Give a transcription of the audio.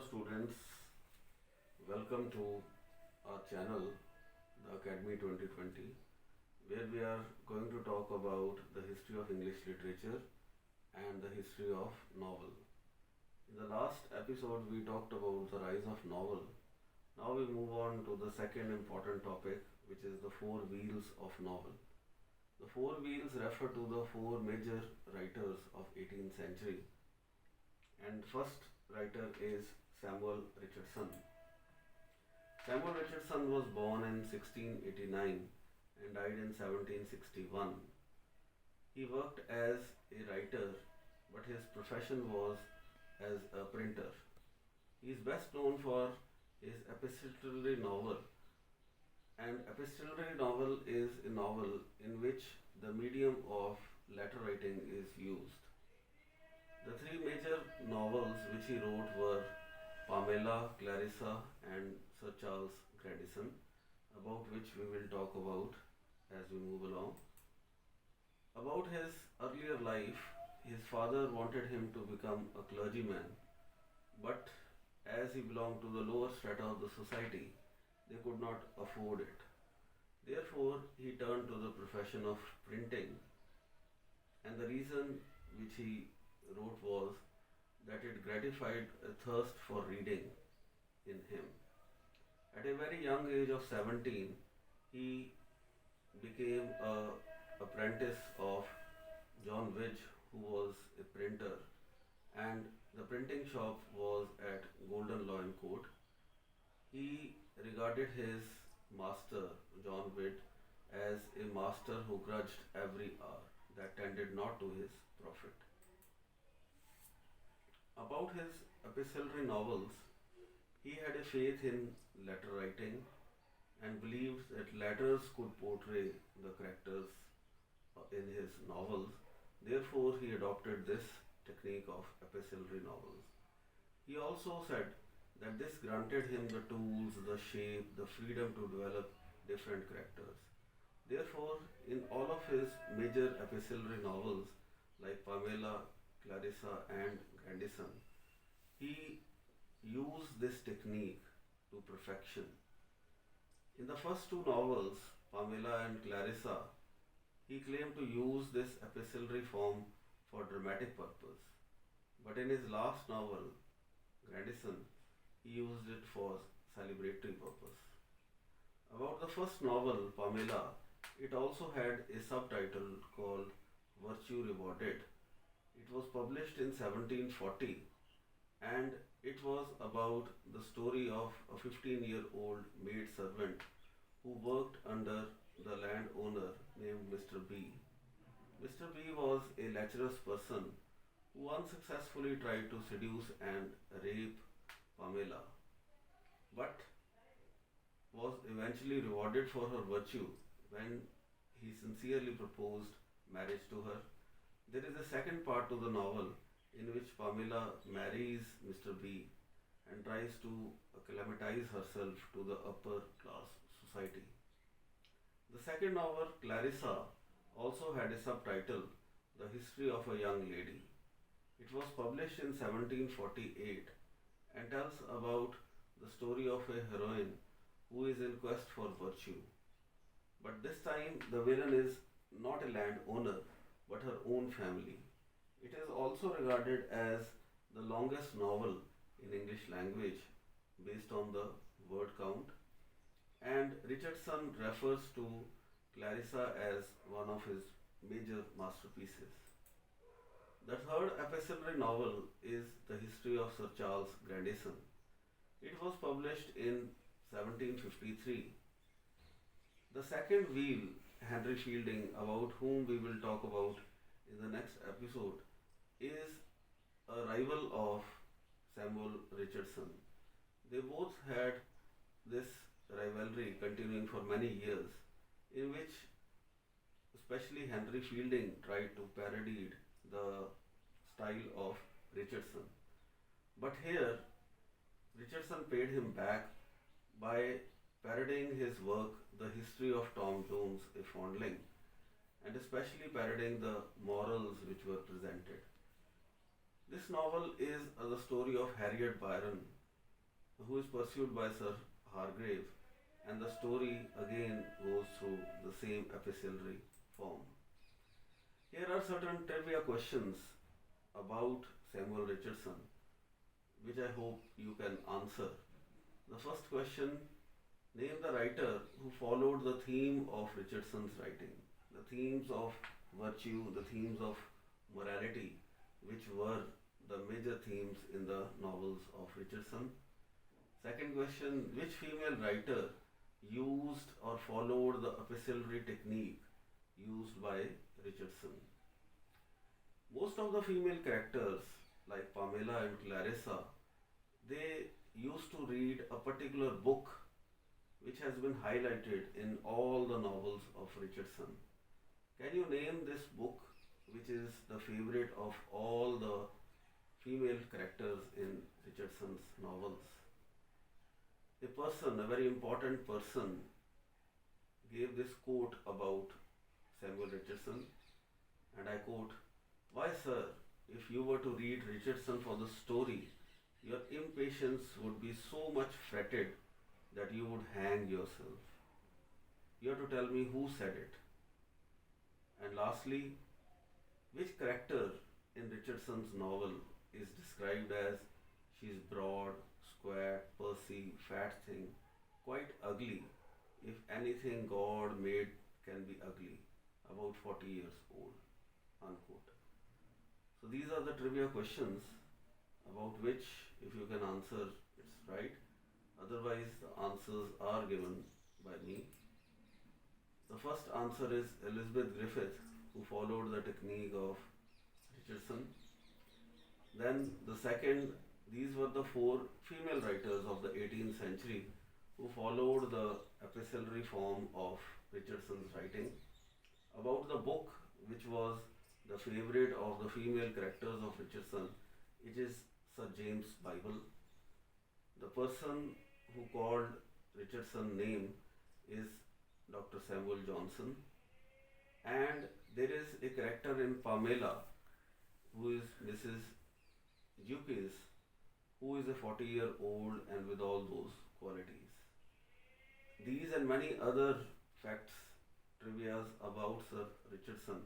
Hello students, welcome to our channel, the Academy 2020, where we are going to talk about the history of English literature and the history of novel. In the last episode we talked about the rise of novel. Now we move on to the second important topic, which is the four wheels of novel. The four wheels refer to the four major writers of 18th century, and first writer is Samuel Richardson. Samuel Richardson was born in 1689 and died in 1761. He worked as a writer, but his profession was as a printer. He is best known for his epistolary novel. An epistolary novel is a novel in which the medium of letter writing is used. The three major novels which he wrote were Pamela, Clarissa, and Sir Charles Grandison, about which we will talk about as we move along. About his earlier life, his father wanted him to become a clergyman, but as he belonged to the lower strata of the society, they could not afford it. Therefore, he turned to the profession of printing, and the reason which he wrote was that it gratified a thirst for reading in him. At a very young age of 17, he became a apprentice of John Widge, who was a printer, and the printing shop was at Golden Lion Court. He regarded his master, John Widge, as a master who grudged every hour that tended not to his profit. About his epistolary novels, he had a faith in letter writing and believed that letters could portray the characters in his novels. Therefore, he adopted this technique of epistolary novels. He also said that this granted him the tools, the shape, the freedom to develop different characters. Therefore, in all of his major epistolary novels like Pamela, Clarissa, and Grandison, he used this technique to perfection. In the first two novels, Pamela and Clarissa, he claimed to use this epistolary form for dramatic purpose. But in his last novel, Grandison, he used it for celebratory purpose. About the first novel, Pamela, it also had a subtitle called Virtue Rewarded. It was published in 1740, and it was about the story of a 15-year-old maid servant who worked under the landowner named Mr. B. Mr. B was a lecherous person who unsuccessfully tried to seduce and rape Pamela, but was eventually rewarded for her virtue when he sincerely proposed marriage to her. There is a second part to the novel in which Pamela marries Mr. B and tries to acclimatize herself to the upper class society. The second novel, Clarissa, also had a subtitle, The History of a Young Lady. It was published in 1748 and tells about the story of a heroine who is in quest for virtue. But this time the villain is not a landowner but her own family. It is also regarded as the longest novel in English language based on the word count, and Richardson refers to Clarissa as one of his major masterpieces. The third epistolary novel is The History of Sir Charles Grandison. It was published in 1753. The second wheel, Henry Fielding, about whom we will talk about in the next episode, is a rival of Samuel Richardson. They both had this rivalry continuing for many years, in which especially Henry Fielding tried to parody the style of Richardson. But here, Richardson paid him back by parodying his work, The History of Tom Jones, a Foundling, and especially parodying the morals which were presented. This novel is the story of Harriet Byron, who is pursued by Sir Hargrave, and the story again goes through the same epistolary form. Here are certain trivia questions about Samuel Richardson, which I hope you can answer. The first question: name the writer who followed the theme of Richardson's writing, the themes of virtue, the themes of morality, which were the major themes in the novels of Richardson. Second question: which female writer used or followed the epistolary technique used by Richardson? Most of the female characters, like Pamela and Clarissa, they used to read a particular book which has been highlighted in all the novels of Richardson. Can you name this book which is the favorite of all the female characters in Richardson's novels? A person, a very important person, gave this quote about Samuel Richardson, and I quote: "Why, sir, if you were to read Richardson for the story, your impatience would be so much fretted that you would hang yourself. You have to tell me who said it." And lastly, which character in Richardson's novel is described as "she's broad, square, pursy, fat thing, quite ugly, if anything God made can be ugly, about 40 years old," unquote. So these are the trivia questions about which, if you can answer, it's right. Otherwise, the answers are given by me. The first answer is Elizabeth Griffith, who followed the technique of Richardson. Then the second, these were the four female writers of the 18th century who followed the epistolary form of Richardson's writing. About the book, which was the favorite of the female characters of Richardson, it is Sir James' Bible. The person who called Richardson name is Dr. Samuel Johnson. And there is a character in Pamela who is Mrs. Jukes, who is a 40-year-old and with all those qualities. These and many other facts, trivias about Sir Richardson